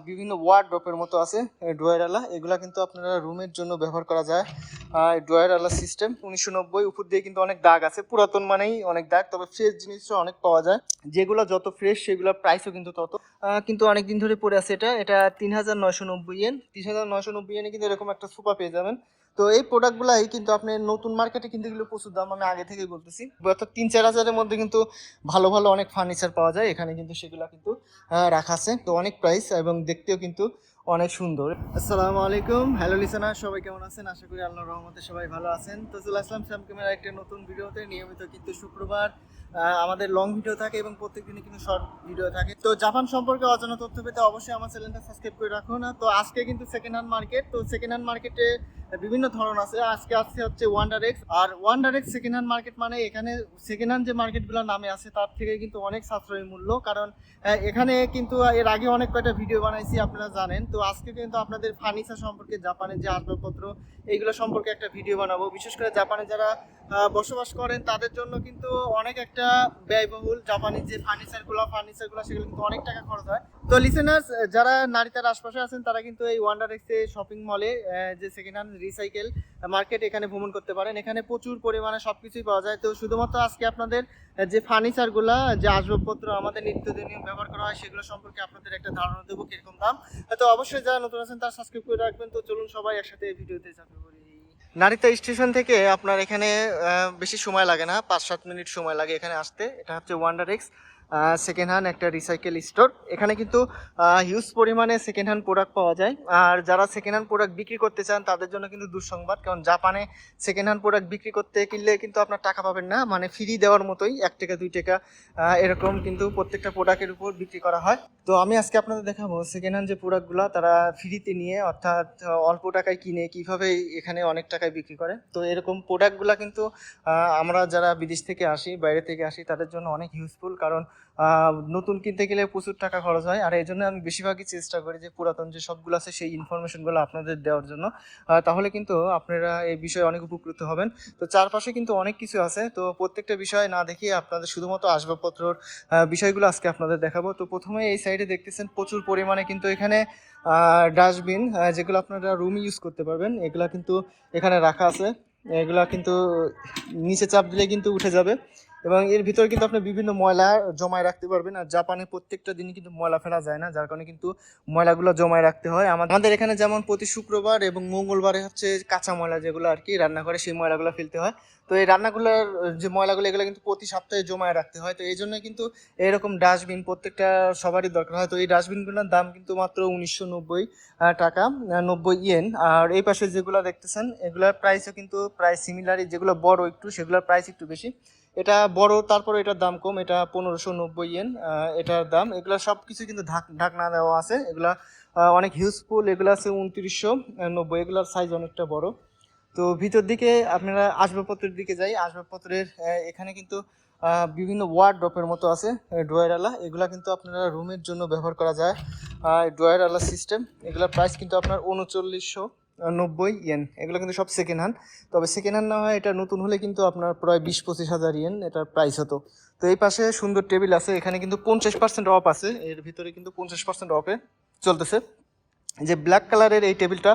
বিভিন্ন ওয়ার্ডরোবের মতো আছে ড্রয়ারওয়ালা। এগুলা কিন্তু আপনারা রুমের জন্য ব্যবহার করা যায়। ড্রয়ারওয়ালা সিস্টেম 1990, উপর দিয়ে কিন্তু অনেক দাগ আছে, পুরাতন মানেই অনেক দাগ, তবে ফ্রেশ জিনিসও অনেক পাওয়া যায়। যেগুলো যত ফ্রেশ সেগুলোর প্রাইসও কিন্তু তত। কিন্তু অনেক দিন ধরে পড়ে আছে। এটা 3990 ইয়েন। 3990 ইয়েনে কিন্তু এরকম একটা সোফা পেয়ে যাবেন। তো এই প্রোডাক্টগুলাই কিন্তু আপনি নতুন মার্কেটে কিন্তু এগুলো প্রচুর দাম, আমি আগে থেকেই বলতেছি। অর্থাৎ 3-4 হাজারের মধ্যে কিন্তু ভালো ভালো অনেক ফার্নিচার পাওয়া যায় এখানে, কিন্তু সেগুলো কিন্তু রাখা আছে। তো অনেক প্রাইস এবং দেখতেও কিন্তু অনেক সুন্দর। আসসালামু আলাইকুম, হ্যালো লিসেনার, সবাই কেমন আছেন? আশা করি আল্লাহর রহমতে সবাই ভালো আছেন। তো চলে আসলাম শ্যাম ক্যামেরার একটা নতুন ভিডিওতে। নিয়মিত কিন্তু শুক্রবার আমাদের লং ভিডিও থাকে এবং প্রত্যেকদিনই কিন্তু শর্ট ভিডিও থাকে। তো জাপান সম্পর্কে অজানা তথ্য পেতে অবশ্যই আমার চ্যানেলটা সাবস্ক্রাইব করে রাখুন। তো আজকে কিন্তু সেকেন্ড হ্যান্ড মার্কেট। তো সেকেন্ড হ্যান্ড মার্কেটে বিভিন্ন ধরন আছে। আজকে আসছে হচ্ছে ওয়ান্ডার এক্স। আর Wonder X second hand market মানে এখানে সেকেন্ড হ্যান্ড যে মার্কেটগুলোর নামে আছে তার থেকে কিন্তু অনেক সাশ্রয়ী মূল্য। কারণ এখানে কিন্তু এর আগে অনেক কয়টা ভিডিও বানাইছি, আপনারা জানেন। তো আজকে কিন্তু আপনাদের ফার্নিচার সম্পর্কে, জাপানের যে আসবাবপত্র এইগুলো সম্পর্কে একটা ভিডিও বানাবো। বিশেষ করে জাপানে যারা বসবাস করেন তাদের জন্য কিন্তু অনেক একটা ব্যয়বহুল। জাপানের যে ফার্নিচারগুলো সেগুলো কিন্তু অনেক টাকা খরচ হয়। তো লিসেনার্স, যারা নারীতার আশপাশে আছেন তারা কিন্তু এই ওয়ান্ডার এক্সে শপিং মলে যে সেকেন্ড হ্যান্ড রিসাইকেল মার্কেট, এখানে ভ্রমণ করতে পারেন। এখানে প্রচুর পরিমাণে সবকিছুই পাওয়া যায়। তো শুধুমাত্র আজকে আপনাদের যে ফার্নিচারগুলো, যে আসবাবপত্র আমাদের নিত্যদিনীয় ব্যবহার করা হয় সেগুলো সম্পর্কে আপনাদের একটা ধারণা দেবো কিরকম দাম। তো অবশ্যই যারা নতুন আছেন তারা সাবস্ক্রাইব করে রাখবেন। তো চলুন সবাই একসাথে এই ভিডিওতে চাপে পড়ি। নারিতা স্টেশন থেকে আপনার এখানে বেশি সময় লাগে না, 5-7 মিনিট সময় লাগে এখানে আসতে। এটা হচ্ছে ওয়ান্ডার এক্স সেকেন্ড হ্যান্ড একটা রিসাইকেল স্টোর। এখানে কিন্তু হিউজ পরিমাণে সেকেন্ড হ্যান্ড প্রোডাক্ট পাওয়া যায়। আর যারা সেকেন্ড হ্যান্ড প্রোডাক্ট বিক্রি করতে চান তাদের জন্য কিন্তু দুঃসংবাদ, কারণ জাপানে সেকেন্ড হ্যান্ড প্রোডাক্ট বিক্রি করতে কিনলে কিন্তু আপনার টাকা পাবেন না, মানে ফ্রি দেওয়ার মতোই, 1 টাকা 2 টাকা এরকম কিন্তু প্রত্যেকটা প্রোডাক্টের উপর বিক্রি করা হয়। তো আমি আজকে আপনাদের দেখাবো সেকেন্ড হ্যান্ড যে প্রোডাক্টগুলো তারা ফ্রিতে নিয়ে, অর্থাৎ অল্প টাকায় কিনে কিভাবে এখানে অনেক টাকায় বিক্রি করে। তো এরকম প্রোডাক্টগুলো কিন্তু আমরা যারা বিদেশ থেকে আসি, বাইরে থেকে আসি, তাদের জন্য অনেক ইউজফুল। কারণ নতুন কিনতে গেলে প্রচুর টাকা খরচ হয়। আর এই জন্য আমি বেশিরভাগই চেষ্টা করি যে পুরাতন যে সবগুলো আছে সেই ইনফরমেশনগুলো আপনাদের দেওয়ার জন্য। তাহলে কিন্তু আপনারা এই বিষয়ে অনেক উপকৃত হবেন। তো চারপাশে কিন্তু অনেক কিছু আছে, তো প্রত্যেকটা বিষয় না দেখিয়ে আপনাদের শুধুমাত্র আসবাবপত্রর বিষয়গুলো আজকে আপনাদের দেখাবো। তো প্রথমে এই সাইডে দেখতেছেন প্রচুর পরিমাণে কিন্তু এখানে ডাস্টবিন, যেগুলো আপনারা রুম ইউজ করতে পারবেন, এগুলা কিন্তু এখানে রাখা আছে। এগুলা কিন্তু নিচে চাপ দিলে কিন্তু উঠে যাবে এবং এর ভিতরে কিন্তু আপনি বিভিন্ন ময়লা জমায় রাখতে পারবেন। আর জাপানে প্রত্যেকটা দিনই কিন্তু ময়লা ফেলা যায় না, যার কারণে কিন্তু ময়লাগুলো জমায় রাখতে হয়। আমাদের এখানে যেমন প্রতি শুক্রবার এবং মঙ্গলবারে হচ্ছে কাঁচা ময়লা যেগুলো আর কি রান্না করে সেই ময়লাগুলো ফেলতে হয়। তো এই রান্নাগুলোর যে ময়লাগুলো এগুলো কিন্তু প্রতি সপ্তাহে জমায় রাখতে হয়। তো এই জন্য কিন্তু এরকম ডাস্টবিন প্রত্যেকটা সবারই দরকার হয়। তো এই ডাস্টবিনগুলোর দাম কিন্তু মাত্র 1990 টাকা, 90 ইয়েন। আর এই পাশে যেগুলো দেখতেছেন এগুলোর প্রাইসও কিন্তু প্রায় সিমিলারই, যেগুলো বড় একটু সেগুলোর প্রাইস একটু বেশি। এটা বড়, তারপরে এটার দাম কম, এটা 1590 ইয়েন এটার দাম। এগুলো সব কিছু কিন্তু ঢাকনা দেওয়া আছে, এগুলা অনেক হিউজফুল। এগুলো আছে 2990, এগুলোর সাইজ অনেকটা বড়। তো ভিতর দিকে আপনারা আসবাবপত্রের দিকে যাই। আসবাবপত্রের এখানে কিন্তু বিভিন্ন ওয়ার্ডরোবের মতো আছে ড্রয়ারওয়ালা। এগুলা কিন্তু আপনারা রুমের জন্য ব্যবহার করা যায়, ড্রয়ারওয়ালা সিস্টেম। এগুলোর প্রাইস কিন্তু আপনার 3990 ইয়েন। এগুলো কিন্তু সব সেকেন্ড হ্যান্ড, তবে সেকেন্ড হ্যান্ড না হয় এটা নতুন হলে কিন্তু আপনার প্রায় 20-25 হাজার ইয়েন এটার প্রাইস হতো। তো এই পাশে সুন্দর টেবিল আছে, এখানে কিন্তু 50% অফ আছে, এর ভিতরে কিন্তু 50% অফে চলতেছে। যে ব্ল্যাক কালারের এই টেবিলটা,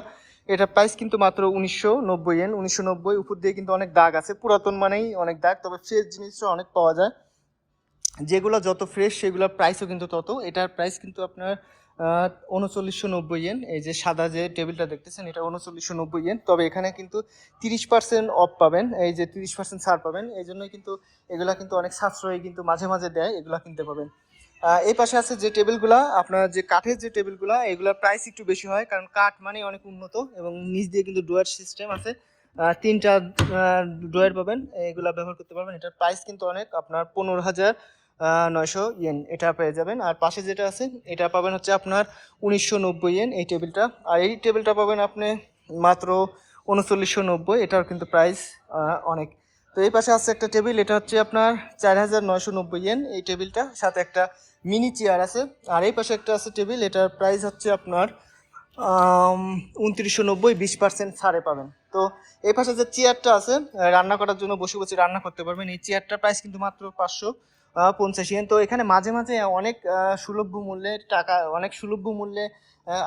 এটা প্রাইস কিন্তু মাত্র 1990 ইয়েন। 1990, উপর দিয়ে কিন্তু অনেক দাগ আছে, পুরাতন মানেই অনেক দাগ, তবে ফ্রেশ জিনিসও অনেক পাওয়া যায়। যেগুলো যত ফ্রেশ সেগুলোর প্রাইসও কিন্তু তত। এটার প্রাইস কিন্তু আপনার 3990 ইয়েন। এই যে সাদা যে টেবিলটা দেখতেছেন এটা 3990 ইয়েন। তবে এখানে কিন্তু 30% অফ পাবেন, এই যে 30% ছাড় পাবেন। এই জন্যই কিন্তু এগুলা কিন্তু অনেক সাশ্রয়ী কিন্তু মাঝে মাঝে দেয়, এগুলা কিনতে পাবেন। এই পাশে আছে যে টেবিলগুলা, আপনার যে কাঠের যে টেবিলগুলা, এগুলোর প্রাইস একটু বেশি হয়, কারণ কাঠ মানে অনেক উন্নত এবং নিচ দিয়ে কিন্তু ডুয়ার সিস্টেম আছে। 3টা ড্রয়ার পাবেন, এগুলা ব্যবহার করতে পারবেন। এটার প্রাইস কিন্তু অনেক, আপনার 15,900 ইয়েন এটা পেয়ে যাবেন। আর পাশে যেটা আছে এটা পাবেন হচ্ছে আপনার 1990 ইয়েন এই টেবিলটা। আর এই টেবিলটা পাবেন আপনি মাত্র 3990, এটার কিন্তু প্রাইস অনেক। তো এই পাশে আছে একটা টেবিল, এটা হচ্ছে আপনার 4990 ইয়েন এই টেবিলটা, সাথে একটা মিনি চেয়ার আছে। আর এই পাশে একটা আছে টেবিল, এটার প্রাইস হচ্ছে আপনার 2990, 20% ছাড়ে পাবেন। তো এই পাশে যে চেয়ারটা আছে রান্না করার জন্য বসে বসে রান্না করতে পারবেন, এই চেয়ারটার প্রাইস কিন্তু মাত্র 50 ইয়েন। তো এখানে মাঝে মাঝে অনেক সুলভ মূল্যের টাকা, অনেক সুলভ মূল্যে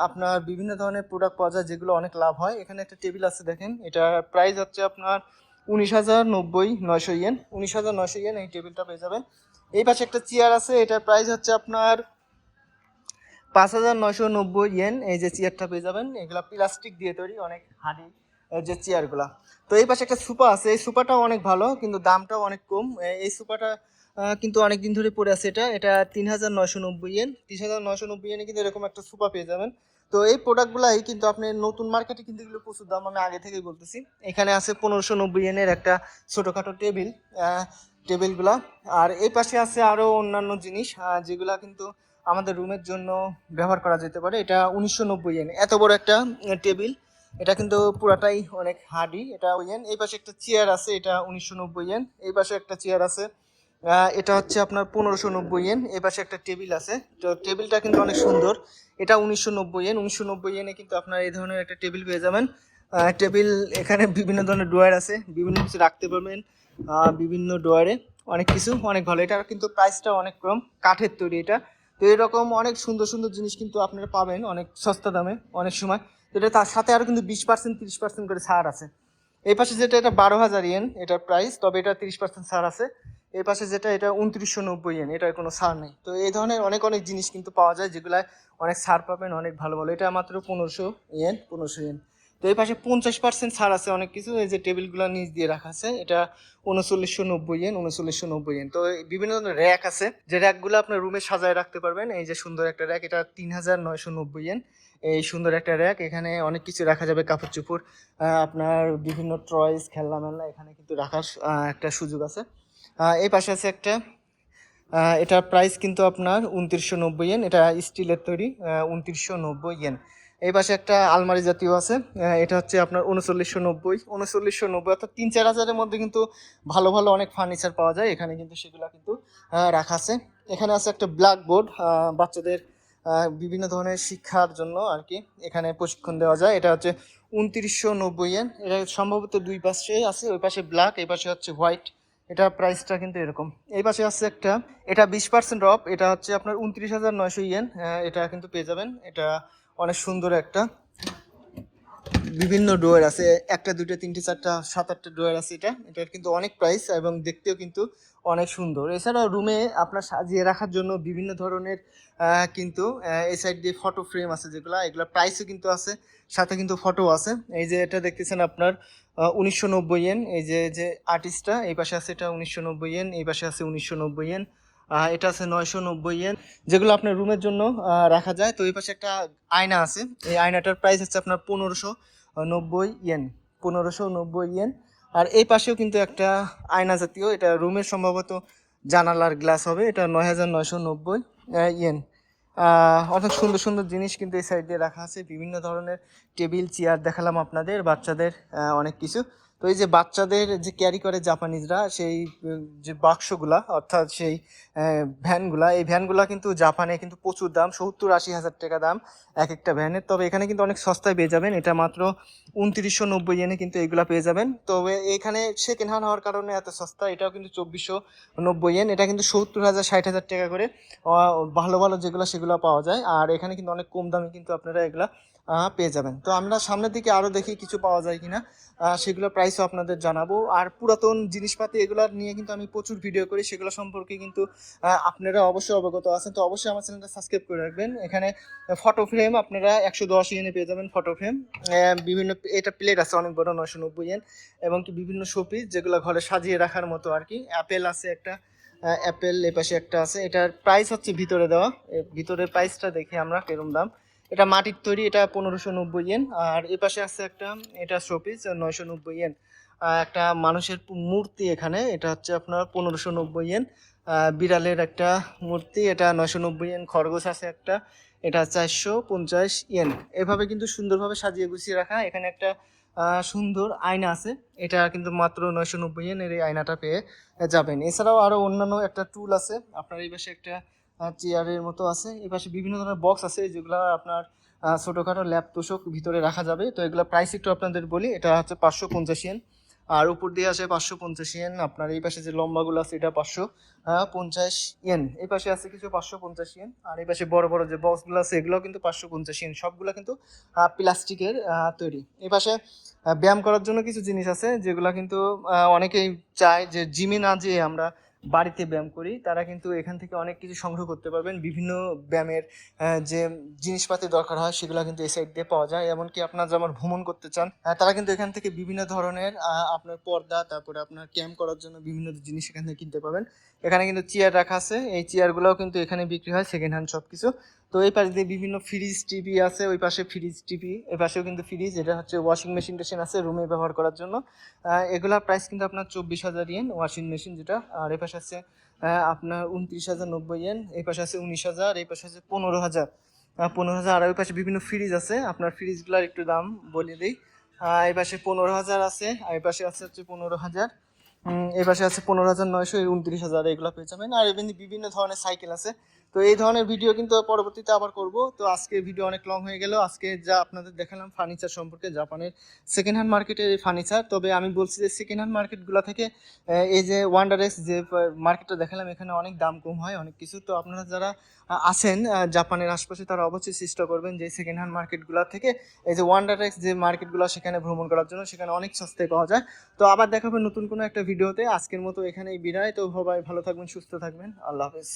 আপনার বিভিন্ন ধরনের প্রোডাক্ট পাওয়া যায় যেগুলো অনেক লাভ হয়। এখানে একটা টেবিল আছে দেখেন, এটার প্রাইস হচ্ছে আপনার 19,900 ইয়েন। 19,900 ইয়েন এই টেবিলটা পেয়ে যাবেন। এই পাশে একটা চেয়ার আছে, এটার প্রাইস হচ্ছে আপনার 5,990 ইয়েন। এই যে চেয়ারটা পেয়ে যাবেন, এগুলা প্লাস্টিক দিয়ে তৈরি, অনেক হার্ডি যে চেয়ারগুলা। তো এই পাশে একটা সোফা আছে, এই সোফাটাও অনেক ভালো কিন্তু দামটাও অনেক কম। এই সোফাটা কিন্তু অনেক দিন ধরে পড়ে আছে। এটা এটা 3,990 ইয়েন। 3,990 ইয়েনে কিন্তু এরকম একটা সোফা পেয়ে যাবেন। তো এই প্রোডাক্টগুলাই কিন্তু আপনি নতুন মার্কেটে কিন্তু এগুলো প্রচুর দাম, আমি আগে থেকেই বলতেছি। এখানে আছে 1,590 ইয়েনের একটা ছোটোখাটো টেবিল, টেবিলগুলা। আর এই পাশে আছে আরও অন্যান্য জিনিস যেগুলা কিন্তু আমাদের রুমের জন্য ব্যবহার করা যেতে পারে। এটা 1990 ইয়েন, এত বড় একটা টেবিল। এটা কিন্তু পুরাটাই অনেক হার্ডি, এটা ইয়েন। এই পাশে একটা চেয়ার আছে, এটা 1990 ইয়েন। এই পাশে একটা চেয়ার আছে, এটা হচ্ছে আপনার 1590 ইয়েন। এই পাশে একটা টেবিল আছে, তো টেবিলটা কিন্তু অনেক সুন্দর। এটা 1990 ইয়েন। 1990 ইয়েনে কিন্তু আপনার এই ধরনের একটা টেবিল পেয়ে যাবেন। টেবিল, এখানে বিভিন্ন ধরনের ড্রয়ার আছে, বিভিন্ন কিছু রাখতে পারবেন বিভিন্ন ড্রয়ারে, অনেক কিছু, অনেক ভালো। এটার কিন্তু প্রাইসটা অনেক কম, কাঠের তৈরি এটা। তো এরকম অনেক সুন্দর সুন্দর জিনিস কিন্তু আপনারা পাবেন অনেক সস্তা দামে অনেক সময়। তো এটা তার সাথে আরও কিন্তু 20% 30% করে ছাড় আছে। এই পাশে যেটা, এটা 12,000 ইয়েন এটার প্রাইস, তবে এটা 30% ছাড় আছে। এই পাশে যেটা, এটা 2990 ইয়েন, এটার কোনো ছাড় নেই। তো এই ধরনের অনেক অনেক জিনিস কিন্তু পাওয়া যায় যেগুলায় অনেক ছাড় পাবেন, অনেক ভালো ভালো। এটা মাত্র 1500 ইয়েন, 1500 ইয়েন। তো এই পাশে 50% ছাড় আছে অনেক কিছু। এই যে টেবিলগুলো নিচ দিয়ে রাখা আছে, এটা 3990 ইয়েন, 3990 ইয়েন। তো বিভিন্ন ধরনের র্যাক আছে, যে র্যাকগুলো আপনার রুমে সাজায় রাখতে পারবেন। এই যে সুন্দর একটা র্যাক, এটা 3990 ইয়েন। এই সুন্দর একটা র্যাক, এখানে অনেক কিছু রাখা যাবে, কাপড় চোপড়, আপনার বিভিন্ন টয়েস, খেলনা মেলনা এখানে কিন্তু রাখার একটা সুযোগ আছে। এই পাশে আছে একটা, এটার প্রাইস কিন্তু আপনার 2990 ইয়েন। এটা স্টিলের তৈরি, 2990 ইয়েন। এই পাশে একটা আলমারি জাতীয় আছে, এটা হচ্ছে আপনার 3990, 3990, অর্থাৎ 3-4 হাজারের মধ্যে কিন্তু ভালো ভালো অনেক ফার্নিচার পাওয়া যায় এখানে, কিন্তু সেগুলো কিন্তু রাখা আছে। এখানে আছে একটা ব্ল্যাকবোর্ড, বাচ্চাদের বিভিন্ন ধরনের শিক্ষার জন্য আর কি এখানে প্রশিক্ষণ দেওয়া যায়। এটা হচ্ছে 2990 ইয়েন। এটা সম্ভবত দুই পাশে আছে, ওই পাশে ব্ল্যাক, এই পাশে হচ্ছে হোয়াইট। এটা প্রাইসটা কিন্তু এরকম। এই পাশে আছে একটা, এটা 20% অফ, এটা হচ্ছে আপনার 29,900 ইয়েন। এটা কিন্তু পেয়ে যাবেন। এটা অনেক সুন্দর একটা, বিভিন্ন ডোয়ার আছে, একটা দুইটা তিনটে চারটা 7-8টা ডোয়ার আছে। এটার কিন্তু অনেক প্রাইস এবং দেখতেও কিন্তু অনেক সুন্দর। এছাড়াও রুমে আপনার সাজিয়ে রাখার জন্য বিভিন্ন ধরনের কিন্তু এই সাইড দিয়ে ফটো ফ্রেম আছে, এগুলা প্রাইসও কিন্তু আছে, সাথে কিন্তু ফটো আছে। এই যে এটা দেখতেছেন আপনার 1990 ইয়েন। এই যে যে আর্টিস্টটা এই পাশে আছে, এটা 1990 ইয়েন। এই পাশে আছে 1990 ইয়েন। এটা আছে 990 ইয়েন, যেগুলো আপনার রুমের জন্য রাখা যায়। তো এই পাশে একটা আয়না আছে, এই আয়নাটার প্রাইস হচ্ছে আপনার 1590 ইয়েন, 1590 ইয়েন। আর এই পাশেও কিন্তু একটা আয়না জাতীয়, এটা রুমের সম্ভবত জানালার গ্লাস হবে, এটা 9,990 ইয়েন। অনেক সুন্দর সুন্দর জিনিস কিন্তু এই সাইড দিয়ে রাখা আছে, বিভিন্ন ধরনের টেবিল চেয়ার দেখালাম আপনাদের, বাচ্চাদের অনেক কিছু। তো এই যে বাচ্চাদের যে ক্যারি করে জাপানিজরা, সেই যে বাক্সগুলা, অর্থাৎ সেই ভ্যানগুলা, এই ভ্যানগুলা কিন্তু জাপানে কিন্তু প্রচুর দাম, 70-80 হাজার টাকা দাম এক একটা ভ্যানের। তবে এখানে কিন্তু অনেক সস্তায় পেয়ে যাবেন, এটা মাত্র 2990 ইয়েনে কিন্তু এগুলা পেয়ে যাবেন। তবে এখানে সেকেন্ড হ্যান্ড হওয়ার কারণে এত সস্তা। এটাও কিন্তু 2490 ইয়েন, এটা কিন্তু 70,000 60,000 টাকা করে ভালো ভালো যেগুলো সেগুলো পাওয়া যায়। আর এখানে কিন্তু অনেক কম দামে কিন্তু আপনারা এগুলা পেয়ে যাবেন। তো আমরা সামনের দিকে আরও দেখি কিছু পাওয়া যায় কিনা, সেগুলো প্রাইসও আপনাদের জানাবো। আর পুরাতন জিনিসপাতি এগুলো নিয়ে কিন্তু আমি প্রচুর ভিডিও করি, সেগুলো সম্পর্কে কিন্তু আপনারা অবশ্যই অবগত আছেন। তো অবশ্যই আমার চ্যানেলটা সাবস্ক্রাইব করে রাখবেন। এখানে ফটো ফ্রেম আপনারা 110 ইয়েনে পেয়ে যাবেন, ফটো ফ্রেম বিভিন্ন, এটা প্লেট আছে অনেক বড়, 990 ইয়েন। এবং কি বিভিন্ন শোপিস যেগুলো ঘরে সাজিয়ে রাখার মতো আর কি। অ্যাপেল আছে একটা, অ্যাপেল এ পাশে একটা আছে। এটার প্রাইস হচ্ছে ভিতরে দেওয়া, ভিতরের প্রাইসটা দেখি আমরা কেরম দাম। এটা মাটির তৈরি, এটা 1590 ইয়েন। আর এ পাশে আছে একটা, এটা শোপিস, 990 ইয়েন। একটা মানুষের মূর্তি এখানে, এটা হচ্ছে আপনার 1590 ইয়েন। বিড়ালের একটা মূর্তি, এটা 990 ইয়েন। খরগোশ আছে একটা, এটা 450 ইয়েন। এভাবে কিন্তু সুন্দরভাবে সাজিয়ে গুছিয়ে রাখা। এখানে একটা সুন্দর আয়না আছে, এটা কিন্তু মাত্র 990 ইয়েন এর এই আয়নাটা পেয়ে যাবেন। এছাড়াও আরও অন্যান্য একটা টুল আছে আপনার। এই পাশে একটা চেয়ারের মতো আছে, এই পাশে বিভিন্ন ধরনের বক্স আছে যেগুলো আপনার ছোটোখাটো ল্যাপ তোষক ভিতরে রাখা যাবে। তো এগুলো প্রাইস একটু আপনাদের বলি, এটা হচ্ছে 550 ইয়েন। আর উপর দিয়ে আসে 550 ইয়েন। আপনার এই পাশে যে লম্বাগুলো আছে এটা 550 ইয়েন। এই পাশে আছে কিছু 550 ইয়েন। আর এই পাশে বড় বড় যে বক্সগুলো আছে এগুলোও কিন্তু 550 ইয়েন। সবগুলো কিন্তু প্লাস্টিকের তৈরি। এই পাশে ব্যায়াম করার জন্য কিছু জিনিস আছে যেগুলো কিন্তু অনেকেই চায় যে জিমে না যেয়ে আমরা বাড়িতে ব্যায়াম করি, তারা কিন্তু এখান থেকে অনেক কিছু সংগ্রহ করতে পারবেন। বিভিন্ন ব্যায়ামের যে জিনিসপাতি দরকার হয় সেগুলো কিন্তু এই সাইড দিয়ে পাওয়া যায়। এমনকি আপনার যেমন ভ্রমণ করতে চান তারা কিন্তু এখান থেকে বিভিন্ন ধরনের আপনার পর্দা, তারপরে আপনার ক্যাম্প করার জন্য বিভিন্ন জিনিস এখান থেকে কিনতে পাবেন। এখানে কিন্তু চেয়ার রাখা আছে, এই চেয়ারগুলোও কিন্তু এখানে বিক্রি হয়, সেকেন্ড হ্যান্ড সব কিছু। তো এই পাশে দিয়ে বিভিন্ন ফ্রিজ টিভি আছে, ওই পাশে ফ্রিজ টিভি, এই পাশেও কিন্তু ফ্রিজ, এটা হচ্ছে ওয়াশিং মেশিন টেশিন আছে রুমে ব্যবহার করার জন্য। এগুলার প্রাইস কিন্তু আপনার 24,000 ইয়েন ওয়াশিং মেশিন যেটা। আর এই পাশে আছে আপনার 29,090 ইয়েন, এই পাশে আছে 19,000, এই পাশে আছে 15,000। 15,000। আর ওই পাশে বিভিন্ন ফ্রিজ আছে, আপনার ফ্রিজগুলোর একটু দাম বলে দিই। এই পাশে 15,000 আছে, আর এই পাশে আছে হচ্ছে 15,000। এই পাশে আছে 15,900, 29,000, এগুলো পেয়ে যাবেন। আর এমনি বিভিন্ন ধরনের সাইকেল আছে। তো এই ধরনের ভিডিও কিন্তু পরবর্তীতে আবার করব। তো আজকে ভিডিও অনেক লং হয়ে গেল। আজকে যা আপনাদের দেখালাম ফার্নিচার সম্পর্কে, জাপানের সেকেন্ড হ্যান্ড মার্কেটের এই ফার্নিচার। তবে আমি বলছি যে সেকেন্ড হ্যান্ড মার্কেটগুলো থেকে এই যে ওয়ান্ডারেক্স যে মার্কেটটা দেখালাম এখানে অনেক দাম কম হয় অনেক কিছু। তো আপনারা যারা আছেন জাপানের আশপাশে তারা অবশ্যই চেষ্টা করবেন যে সেকেন্ড হ্যান্ড মার্কেটগুলো থেকে এই যে ওয়ান্ডারেক্স যে মার্কেটগুলো সেখানে ভ্রমণ করার জন্য, সেখানে অনেক সস্তায় পাওয়া যায়। তো আবার দেখাবেন নতুন কোনো একটা ভিডিওতে। আজকের মতো এখানেই বিদায়। তো সবাই ভালো থাকবেন, সুস্থ থাকবেন, আল্লাহ হাফেজ।